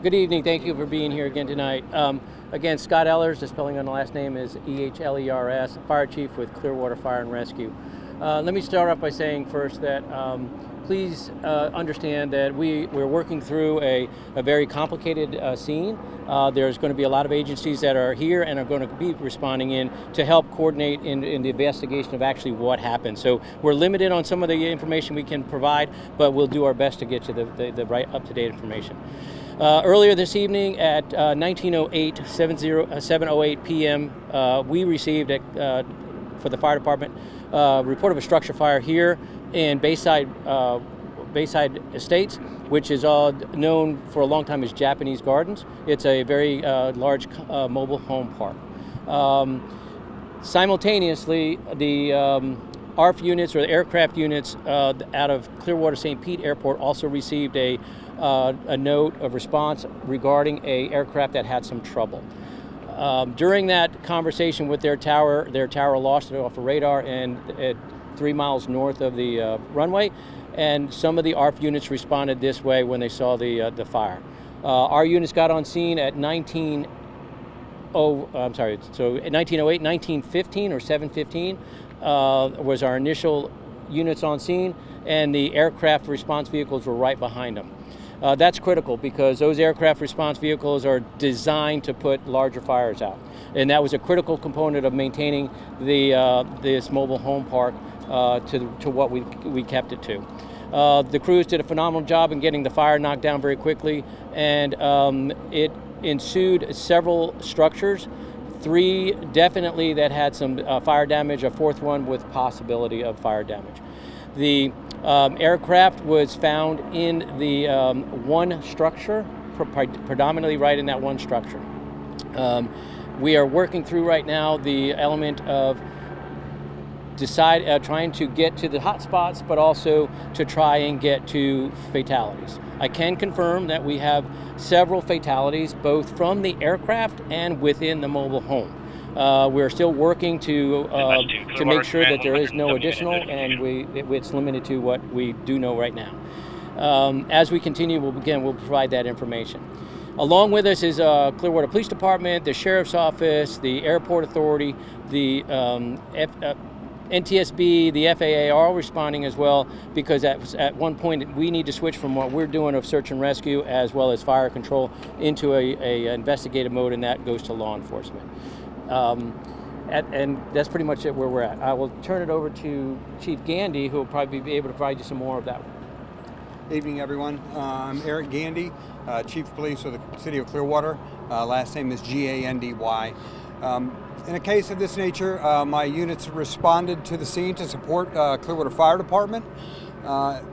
Good evening. Thank you for being here again tonight. Again, Scott Ehlers, the spelling on the last name is E-H-L-E-R-S, Fire Chief with Clearwater Fire and Rescue. Let me start off by saying first that please understand that we're working through a very complicated scene. There's going to be a lot of agencies that are here and are going to be responding in to help coordinate in the investigation of actually what happened. So we're limited on some of the information we can provide, but we'll do our best to get you the right up-to-date information. Earlier this evening at 7:08 p.m., we received for the fire department report of a structure fire here in Bayside Estates, which is known for a long time as Japanese Gardens. It's a very large mobile home park. Simultaneously, the ARF units, or the aircraft units out of Clearwater St. Pete Airport, also received a note of response regarding an aircraft that had some trouble. During that conversation with their tower lost it off of radar and 3 miles north of the runway, and some of the ARF units responded this way when they saw the fire. Our units got on scene at 1908, 1915 or 7:15 was our initial units on scene, and the aircraft response vehicles were right behind them. That's critical because those aircraft response vehicles are designed to put larger fires out, and that was a critical component of maintaining this mobile home park to what we kept it to. The crews did a phenomenal job in getting the fire knocked down very quickly, and it ensued several structures. 3 definitely that had some fire damage, a 4th one with possibility of fire damage. The aircraft was found in the one structure, predominantly right in that one structure. We are working through right now the element of trying to get to the hot spots, but also to try and get to fatalities. I can confirm that we have several fatalities, both from the aircraft and within the mobile home. We're still working to make sure that there is no additional, and it's limited to what we do know right now. As we continue, we'll provide that information. Along with us is Clearwater Police Department, the Sheriff's Office, the Airport Authority, the NTSB, the FAA are all responding as well, because at one point we need to switch from what we're doing of search and rescue as well as fire control into a investigative mode, and that goes to law enforcement. And that's pretty much it where we're at. I will turn it over to Chief Gandy, who will probably be able to provide you some more of that. Evening, everyone. I'm Eric Gandy, Chief of Police of the City of Clearwater. Last name is G-A-N-D-Y. In a case of this nature, my units responded to the scene to support Clearwater Fire Department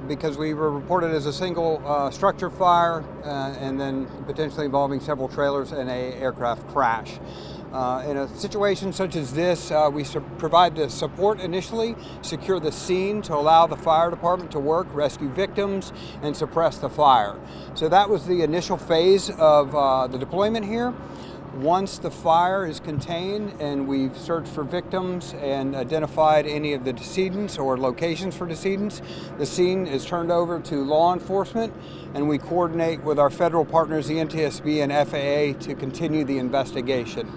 because we were reported as a single structure fire and then potentially involving several trailers and an aircraft crash. In a situation such as this, we provide the support initially, secure the scene to allow the fire department to work, rescue victims, and suppress the fire. So that was the initial phase of the deployment here. Once the fire is contained and we've searched for victims and identified any of the decedents or locations for decedents, the scene is turned over to law enforcement, and we coordinate with our federal partners, the NTSB and FAA, to continue the investigation.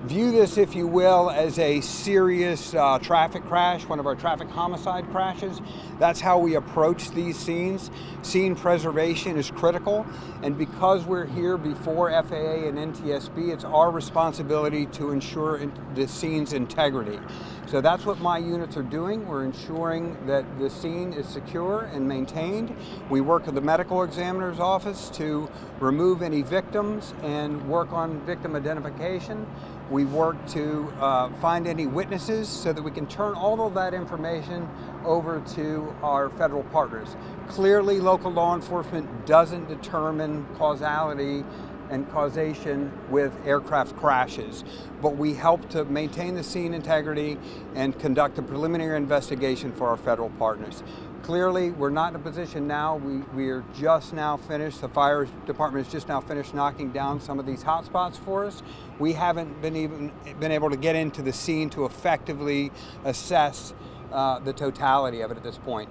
View this, if you will, as a serious traffic crash, one of our traffic homicide crashes. That's how we approach these scenes. Scene preservation is critical, and because we're here before FAA and NTSB, it's our responsibility to ensure the scene's integrity. So that's what my units are doing. We're ensuring that the scene is secure and maintained. We work with the medical examiner's office to remove any victims and work on victim identification. We work to find any witnesses so that we can turn all of that information over to our federal partners. Clearly, local law enforcement doesn't determine causality and causation with aircraft crashes, but we help to maintain the scene integrity and conduct a preliminary investigation for our federal partners. Clearly, we're not in a position now. We are just now finished. The fire department has just now finished knocking down some of these hot spots for us. We haven't been able to get into the scene to effectively assess the totality of it at this point.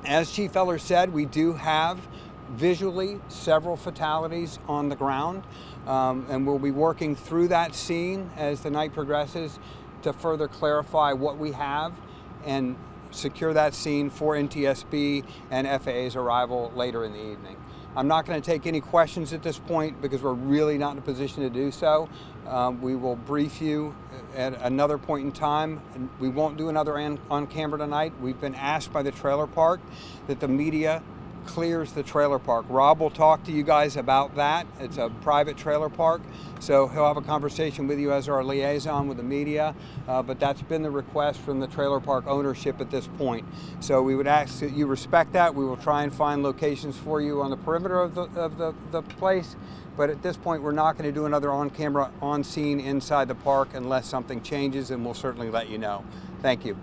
As Chief Ehlers said, we do have visually several fatalities on the ground, and we'll be working through that scene as the night progresses to further clarify what we have and secure that scene for NTSB and FAA's arrival later in the evening. I'm not going to take any questions at this point because we're really not in a position to do so. We will brief you at another point in time. We won't do another on camera tonight. We've been asked by the trailer park that the media clears the trailer park. Rob will talk to you guys about that. It's a private trailer park, so he'll have a conversation with you as our liaison with the media, but that's been the request from the trailer park ownership at this point. So we would ask that you respect that. We will try and find locations for you on the perimeter of the place, but at this point we're not going to do another on-camera, on-scene inside the park unless something changes, and we'll certainly let you know. Thank you.